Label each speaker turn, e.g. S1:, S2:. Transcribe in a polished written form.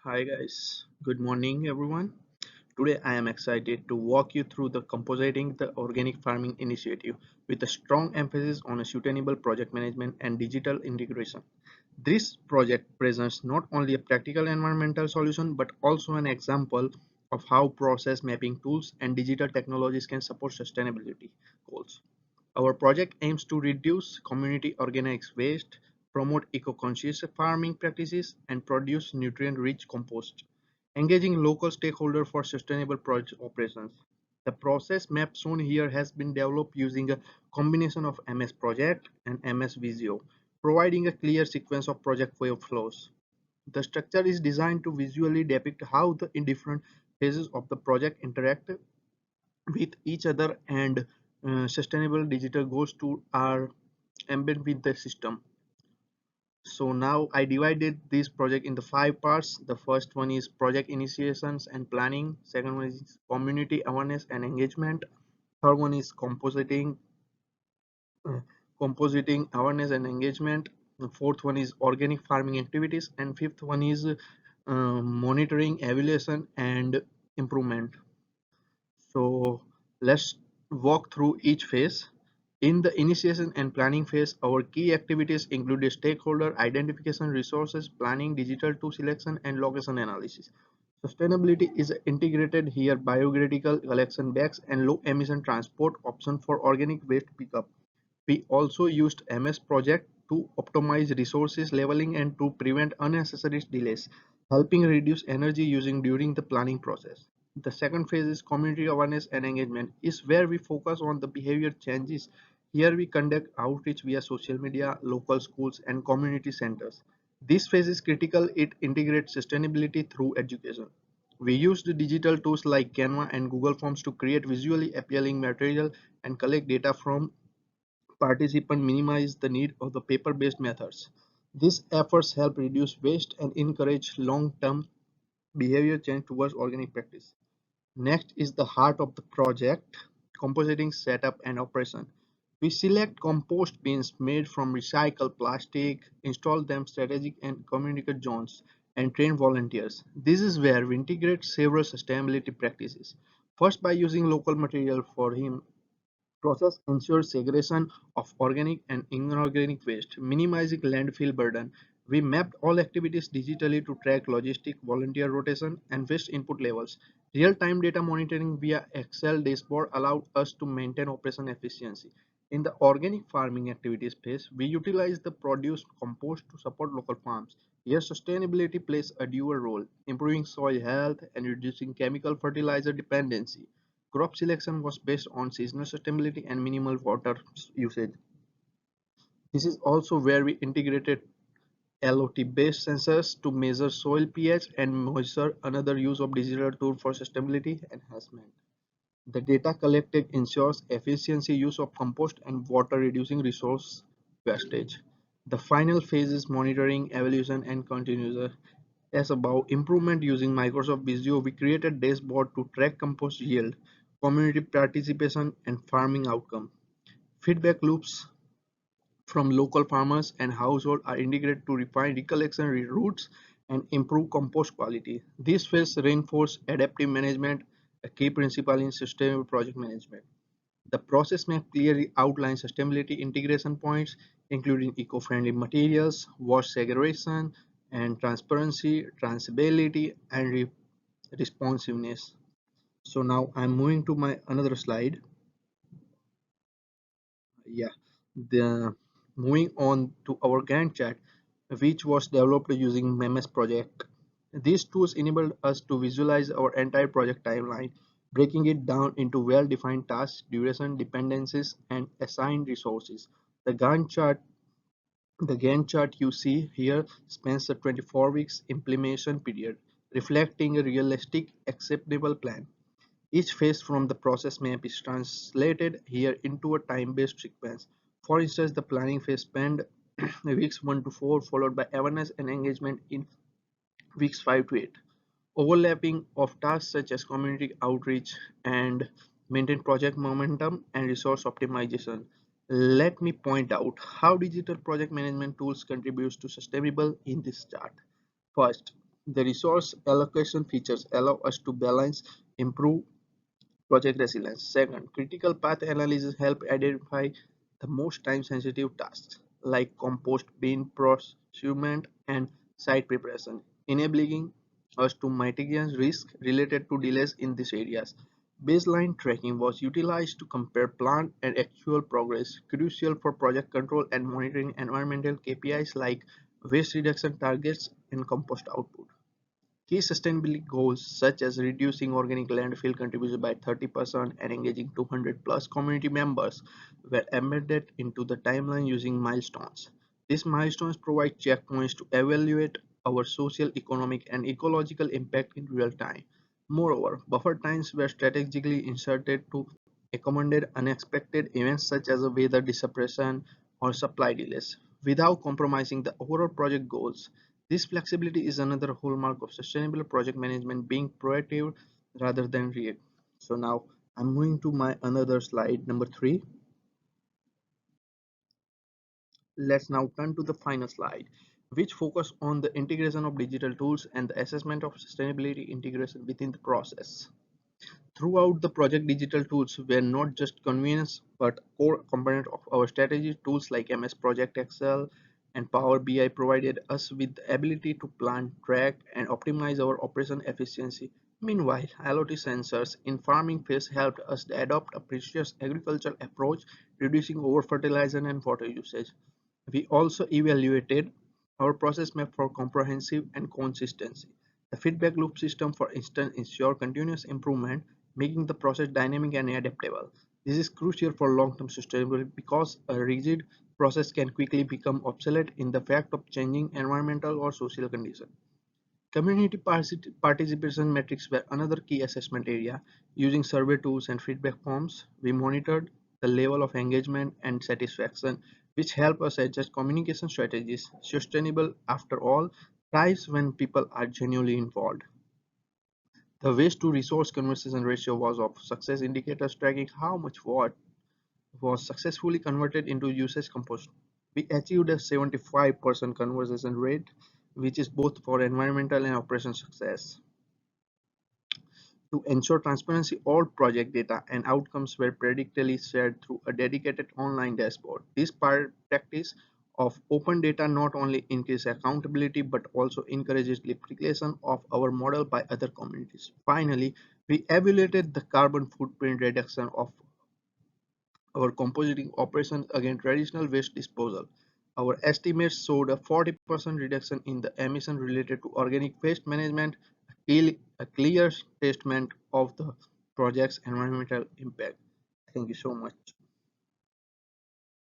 S1: Hi guys, good morning everyone. Today I am excited to walk you through the Compositing the Organic Farming Initiative with a strong emphasis on a sustainable project management and digital integration. This project presents not only a practical environmental solution but also an example of how process mapping tools and digital technologies can support sustainability goals. Our project aims to reduce community organic waste, promote eco-conscious farming practices, and produce nutrient-rich compost, engaging local stakeholders for sustainable project operations. The process map shown here has been developed using a combination of MS Project and MS Visio, providing a clear sequence of project flows. The structure is designed to visually depict how the different phases of the project interact with each other and sustainable digital goals to are embedded with the system. So now I divided this project into five parts. The first one is project initiations and planning. Second one is community awareness and engagement. Third one is uh, compositing awareness and engagement. The fourth one is organic farming activities, and fifth one is monitoring, evaluation, and improvement. So let's walk through each phase. In the initiation and planning phase, our key activities include stakeholder identification, resources planning, digital tool selection, and location analysis. Sustainability is integrated here: biodegradable collection bags and low emission transport option for organic waste pickup. We also used MS Project to optimize resources leveling and to prevent unnecessary delays, helping reduce energy using during the planning process. The second phase is community awareness and engagement, is where we focus on the behavior changes. Here we conduct outreach via social media, local schools, and community centers. This phase is critical. It integrates sustainability through education. We used digital tools like Canva and Google Forms to create visually appealing material and collect data from participants, minimize the need of the paper-based methods. These efforts help reduce waste and encourage long-term behavior change towards organic practice. Next is the heart of the project: compositing setup and operation. We select compost bins made from recycled plastic, install them strategic and communicate zones, and train volunteers. This is where we integrate several sustainability practices. First, by using local material for him process ensures segregation of organic and inorganic waste, minimizing landfill burden. We mapped all activities digitally to track logistic, volunteer rotation, and waste input levels. Real-time data monitoring via Excel dashboard allowed us to maintain operation efficiency. In the organic farming activities phase, we utilize the produced compost to support local farms. Here, sustainability plays a dual role, improving soil health and reducing chemical fertilizer dependency. Crop selection was based on seasonal sustainability and minimal water usage. This is also where we integrated LOT-based sensors to measure soil pH and moisture, another use of digital tool for sustainability enhancement. The data collected ensures efficiency use of compost and water, reducing resource wastage. The final phase is monitoring, evaluation, and continuous. As above, improvement using Microsoft Visio, we created dashboard to track compost yield, community participation, and farming outcome. Feedback loops from local farmers and households are integrated to refine recollection routes and improve compost quality. This phase reinforce adaptive management, a key principle in sustainable project management. The process map clearly outlines sustainability integration points, including eco-friendly materials, waste segregation, and transparency, traceability, and responsiveness. So now I'm moving to my another slide. Yeah, the moving on to our Gantt chart, which was developed using MEMS project. These tools enabled us to visualize our entire project timeline, breaking it down into well-defined tasks, duration, dependencies, and assigned resources. The Gantt chart you see here spans a 24 weeks implementation period, reflecting a realistic, acceptable plan. Each phase from the process map is translated here into a time-based sequence. For instance, the planning phase spanned weeks 1 to 4, followed by awareness and engagement in weeks 5 to 8. Overlapping of tasks such as community outreach and maintain project momentum and resource optimization. Let me point out how digital project management tools contributes to sustainable in this chart. First, The resource allocation features allow us to balance, improve project resilience. Second, critical path analysis help identify the most time-sensitive tasks like compost bin procurement and site preparation, enabling us to mitigate risk related to delays in these areas. Baseline tracking was utilized to compare planned and actual progress, crucial for project control and monitoring environmental KPIs like waste reduction targets and compost output. Key sustainability goals such as reducing organic landfill contribution by 30% and engaging 200 plus community members were embedded into the timeline using milestones. These milestones provide checkpoints to evaluate our social, economic, and ecological impact in real time. Moreover, buffer times were strategically inserted to accommodate unexpected events such as weather disruption or supply delays without compromising the overall project goals. This flexibility is another hallmark of sustainable project management, being proactive rather than reactive. So now I'm moving to my another slide number 3. Let's now turn to the final slide, which focus on the integration of digital tools and the assessment of sustainability integration within the process. Throughout the project, digital tools were not just convenience but core component of our strategy. Tools like MS Project Excel and Power BI provided us with the ability to plan, track, and optimize our operation efficiency. Meanwhile, IoT sensors in farming phase helped us adopt a precious agricultural approach, reducing over fertilizer and water usage. We also evaluated our process map for comprehensive and consistency. The feedback loop system, for instance, ensures continuous improvement, making the process dynamic and adaptable. This is crucial for long-term sustainability because a rigid process can quickly become obsolete in the fact of changing environmental or social conditions. Community participation metrics were another key assessment area. Using survey tools and feedback forms, we monitored the level of engagement and satisfaction, which help us adjust communication strategies. Sustainable, after all, thrives when people are genuinely involved. The waste to resource conversion ratio was of success indicators tracking how much water was successfully converted into usage compost. We achieved a 75% conversion rate, which is both for environmental and operation success. To ensure transparency, all project data and outcomes were predictably shared through a dedicated online dashboard. This practice of open data not only increases accountability but also encourages replication of our model by other communities. Finally, we evaluated the carbon footprint reduction of our composting operations against traditional waste disposal. Our estimates showed a 40% reduction in the emission related to organic waste management, a clear testament of the project's environmental impact. Thank you so much.